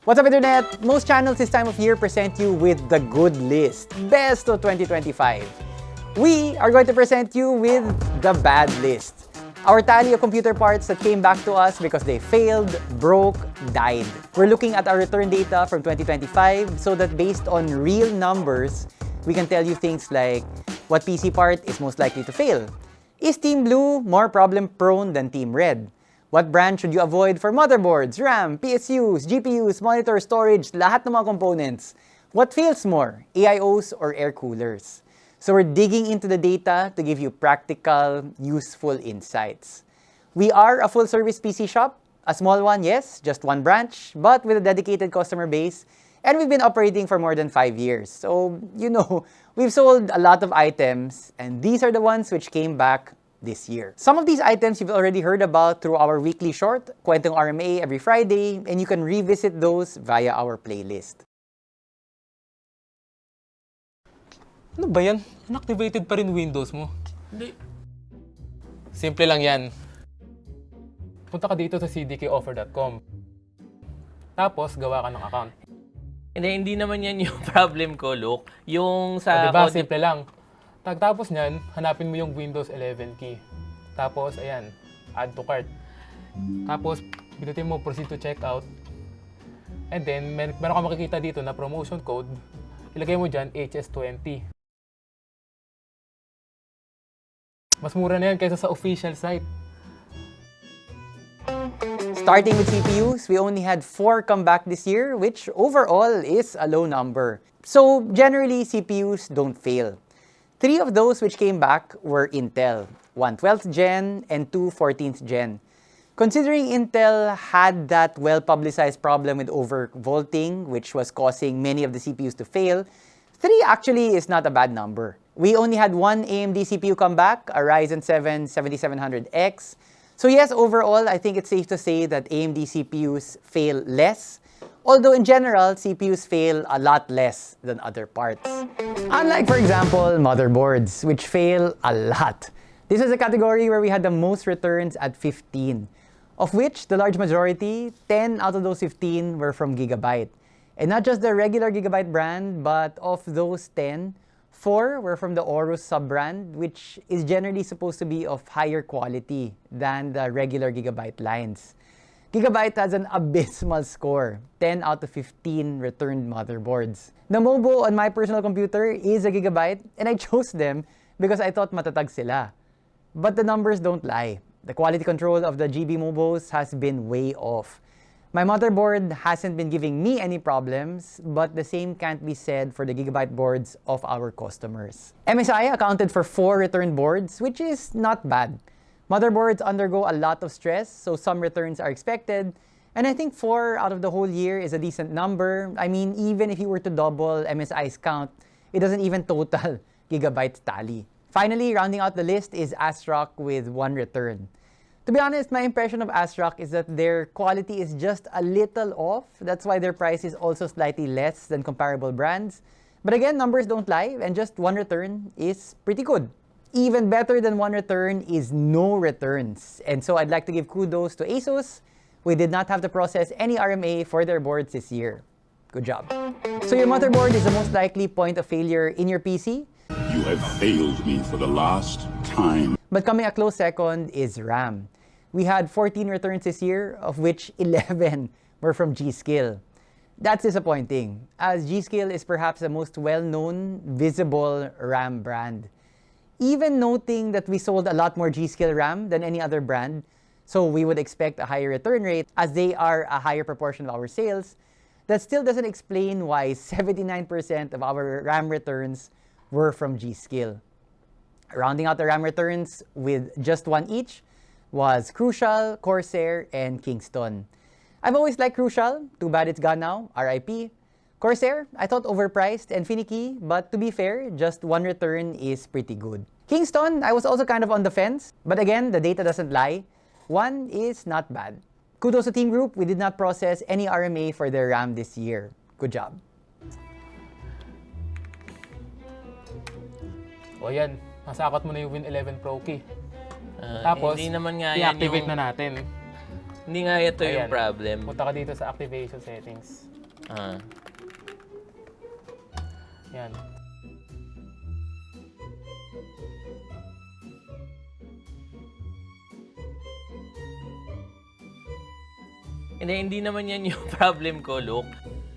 What's up, Internet? Most channels this time of year present you with the good list, best of 2025. We are going to present you with the bad list. Our tally of computer parts that came back to us because they failed, broke, died. We're looking at our return data from 2025 so that based on real numbers, we can tell you things like what PC part is most likely to fail. Is Team Blue more problem-prone than Team Red? What brand should you avoid for motherboards, RAM, PSUs, GPUs, monitor, storage, lahat ng mga components? What fails more, AIOs or air coolers? So we're digging into the data to give you practical, useful insights. We are a full-service PC shop, a small one, yes, just one branch, but with a dedicated customer base, and we've been operating for more than 5 years. So, we've sold a lot of items, and these are the ones which came back this year. Some of these items you've already heard about through our weekly short, Kwentong RMA every Friday, and you can revisit those via our playlist. Ano ba yan? Inactivated pa rin Windows mo. Hindi. Simple lang yan. Punta ka dito sa cdkoffer.com. Tapos, gawa ka ng account. Hindi naman yan yung problem ko, Luke. Yung sa... Diba? Simple lang. Tapos niyan, hanapin mo yung Windows 11 key. Tapos, ayan, add to cart. Tapos, pinutin mo proceed to checkout. And then, meron ka makikita dito na promotion code. Ilagay mo dyan, HS20. Mas mura na yan kaysa sa official site. Starting with CPUs, we only had 4 come back this year, which overall is a low number. So, generally, CPUs don't fail. 3 of those which came back were Intel, one 12th gen and 2 14th gen. Considering Intel had that well-publicized problem with overvolting, which was causing many of the CPUs to fail, 3 actually is not a bad number. We only had one AMD CPU come back, a Ryzen 7 7700X. So yes, overall, I think it's safe to say that AMD CPUs fail less. Although in general, CPUs fail a lot less than other parts. Unlike, for example, motherboards, which fail a lot. This is a category where we had the most returns at 15, of which the large majority, 10 out of those 15, were from Gigabyte. And not just the regular Gigabyte brand, but of those 10, 4 were from the Aorus sub-brand, which is generally supposed to be of higher quality than the regular Gigabyte lines. Gigabyte has an abysmal score, 10 out of 15 returned motherboards. The Mobo on my personal computer is a Gigabyte, and I chose them because I thought matatag sila. But the numbers don't lie. The quality control of the GB Mobos has been way off. My motherboard hasn't been giving me any problems, but the same can't be said for the Gigabyte boards of our customers. MSI accounted for 4 returned boards, which is not bad. Motherboards undergo a lot of stress, so some returns are expected. And I think 4 out of the whole year is a decent number. I mean, even if you were to double MSI's count, it doesn't even total Gigabyte's tally. Finally, rounding out the list is ASRock with 1 return. To be honest, my impression of ASRock is that their quality is just a little off. That's why their price is also slightly less than comparable brands. But again, numbers don't lie, and just 1 return is pretty good. Even better than 1 return is no returns. And so I'd like to give kudos to ASUS. We did not have to process any RMA for their boards this year. Good job. So your motherboard is the most likely point of failure in your PC. You have failed me for the last time. But coming a close second is RAM. We had 14 returns this year, of which 11 were from G.Skill. That's disappointing, as G.Skill is perhaps the most well-known, visible RAM brand. Even noting that we sold a lot more G.Skill RAM than any other brand, so we would expect a higher return rate as they are a higher proportion of our sales, that still doesn't explain why 79% of our RAM returns were from G.Skill. Rounding out the RAM returns with just 1 each was Crucial, Corsair, and Kingston. I've always liked Crucial, too bad it's gone now, RIP. Corsair, I thought overpriced and finicky, but to be fair, just 1 return is pretty good. Kingston, I was also kind of on the fence, but again, the data doesn't lie. 1 is not bad. Kudos to Team Group, we did not process any RMA for their RAM this year. Good job. O yan, nasakot mo na yung Win11 Pro key. Tapos, Hindi naman nga yan i-activate yung... na natin. Hindi nga ito yung Ayan. problem. Punta ka dito sa activation settings. Ah. Yan. Hindi naman yan yung problem ko, Luke.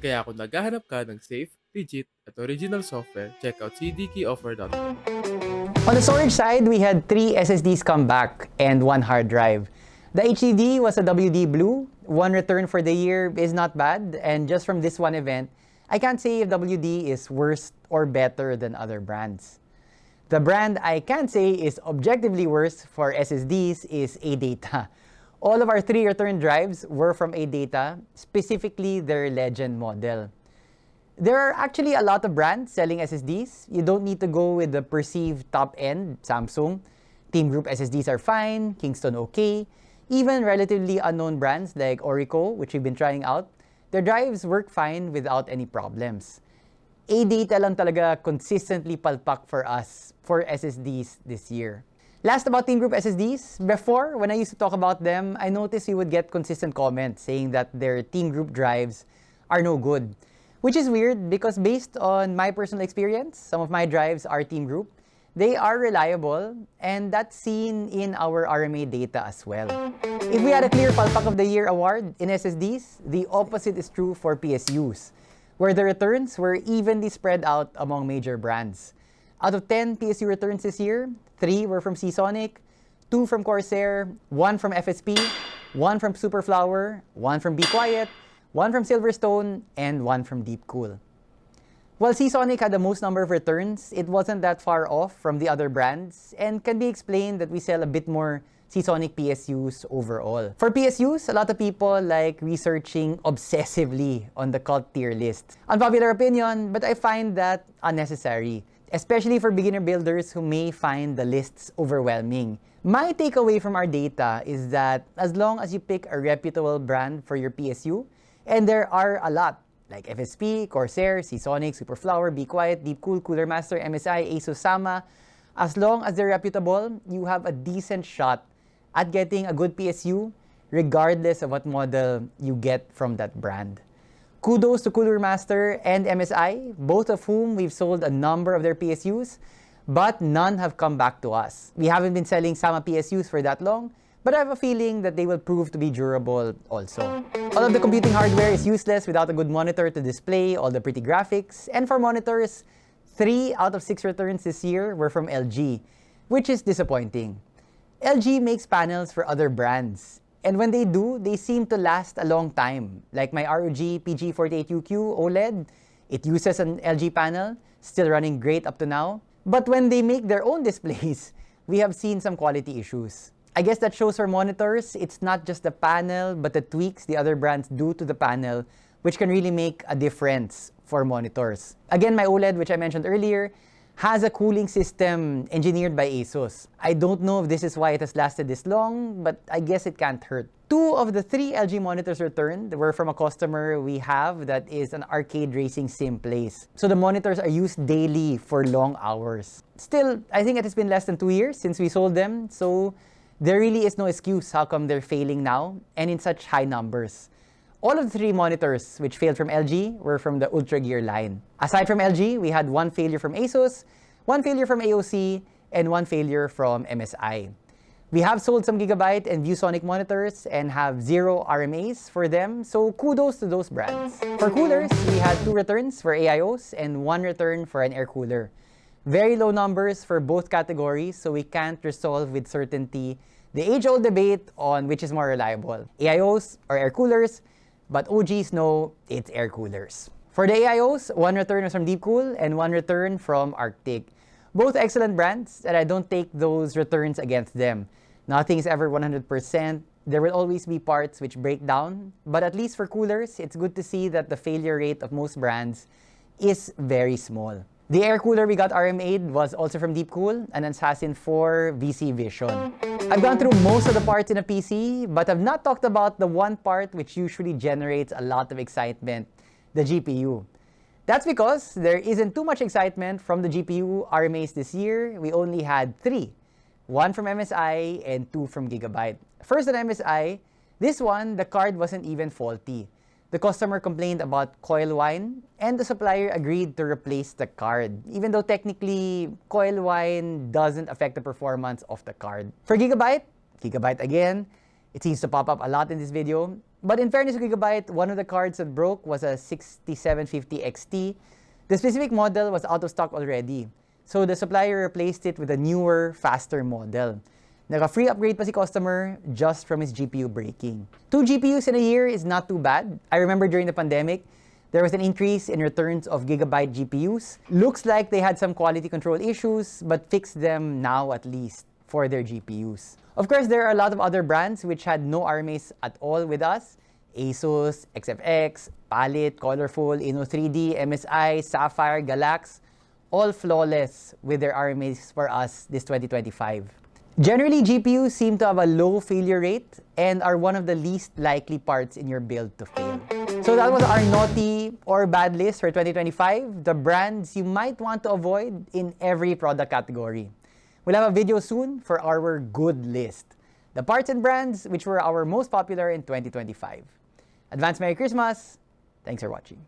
Kaya kung naghahanap ka ng safe, legit, at original software, check out cdkeyoffer.com. On the storage side, we had 3 SSDs come back and 1 hard drive. The HDD was a WD Blue. 1 return for the year is not bad, and just from this one event, I can't say if WD is worse or better than other brands. The brand I can say is objectively worse for SSDs is ADATA. All of our 3 return drives were from ADATA, specifically their Legend model. There are actually a lot of brands selling SSDs. You don't need to go with the perceived top-end Samsung. Team Group SSDs are fine, Kingston okay. Even relatively unknown brands like Orico, which we've been trying out, their drives work fine without any problems. ADATA lang talaga consistently palpak for us for SSDs this year. Last about Team Group SSDs, before, when I used to talk about them, I noticed we would get consistent comments saying that their Team Group drives are no good. Which is weird because based on my personal experience, some of my drives are Team Group. They are reliable, and that's seen in our RMA data as well. If we had a clear Palpak of the Year award in SSDs, the opposite is true for PSUs, where the returns were evenly spread out among major brands. Out of 10 PSU returns this year, 3 were from Seasonic, 2 from Corsair, 1 from FSP, 1 from Superflower, 1 from Be Quiet, 1 from Silverstone, and 1 from Deepcool. While Seasonic had the most number of returns, it wasn't that far off from the other brands and can be explained that we sell a bit more Seasonic PSUs overall. For PSUs, a lot of people like researching obsessively on the cult tier list. Unpopular opinion, but I find that unnecessary, especially for beginner builders who may find the lists overwhelming. My takeaway from our data is that as long as you pick a reputable brand for your PSU, and there are a lot, like FSP, Corsair, Seasonic, Superflower, Be Quiet, Deepcool, Cooler Master, MSI, ASUS, Sama. As long as they're reputable, you have a decent shot at getting a good PSU, regardless of what model you get from that brand. Kudos to Cooler Master and MSI, both of whom we've sold a number of their PSUs, but none have come back to us. We haven't been selling Sama PSUs for that long, but I have a feeling that they will prove to be durable also. All of the computing hardware is useless without a good monitor to display all the pretty graphics. And for monitors, 3 out of 6 returns this year were from LG, which is disappointing. LG makes panels for other brands, and when they do, they seem to last a long time. Like my ROG PG48UQ OLED, it uses an LG panel, still running great up to now. But when they make their own displays, we have seen some quality issues. I guess that shows for monitors, it's not just the panel, but the tweaks the other brands do to the panel, which can really make a difference for monitors. Again, my OLED, which I mentioned earlier, has a cooling system engineered by ASUS. I don't know if this is why it has lasted this long, but I guess it can't hurt. 2 of the 3 LG monitors returned were from a customer we have that is an arcade racing sim place. So the monitors are used daily for long hours. Still, I think it has been less than 2 years since we sold them, so there really is no excuse how come they're failing now and in such high numbers. All of the 3 monitors which failed from LG were from the Ultra Gear line. Aside from LG, we had 1 failure from ASUS, 1 failure from AOC, and 1 failure from MSI. We have sold some Gigabyte and ViewSonic monitors and have 0 RMAs for them, so kudos to those brands. For coolers, we had 2 returns for AIOs and 1 return for an air cooler. Very low numbers for both categories, so we can't resolve with certainty the age-old debate on which is more reliable, AIOs or air coolers, but OGs know it's air coolers. For the AIOs, 1 return was from Deepcool and 1 return from Arctic. Both excellent brands, and I don't take those returns against them. Nothing is ever 100%. There will always be parts which break down, but at least for coolers, it's good to see that the failure rate of most brands is very small. The air cooler we got RMA'd was also from Deepcool, an Assassin 4 VC Vision. I've gone through most of the parts in a PC, but I've not talked about the one part which usually generates a lot of excitement, the GPU. That's because there isn't too much excitement from the GPU RMAs this year. We only had 3, 1 from MSI and 2 from Gigabyte. First on MSI, This one, the card wasn't even faulty. The customer complained about coil whine, and the supplier agreed to replace the card, even though technically, coil whine doesn't affect the performance of the card. For Gigabyte again, it seems to pop up a lot in this video. But in fairness to Gigabyte, one of the cards that broke was a 6750 XT. The specific model was out of stock already, so the supplier replaced it with a newer, faster model. Naka-free upgrade pa si customer just from his GPU breaking. 2 GPUs in a year is not too bad. I remember during the pandemic, there was an increase in returns of Gigabyte GPUs. Looks like they had some quality control issues, but fixed them now at least for their GPUs. Of course, there are a lot of other brands which had no RMAs at all with us. Asus, XFX, Palit, Colorful, Inno3D, MSI, Sapphire, Galax, all flawless with their RMAs for us this 2025. Generally, GPUs seem to have a low failure rate and are one of the least likely parts in your build to fail. So that was our naughty or bad list for 2025, the brands you might want to avoid in every product category. We'll have a video soon for our good list, the parts and brands which were our most popular in 2025. Advance Merry Christmas! Thanks for watching.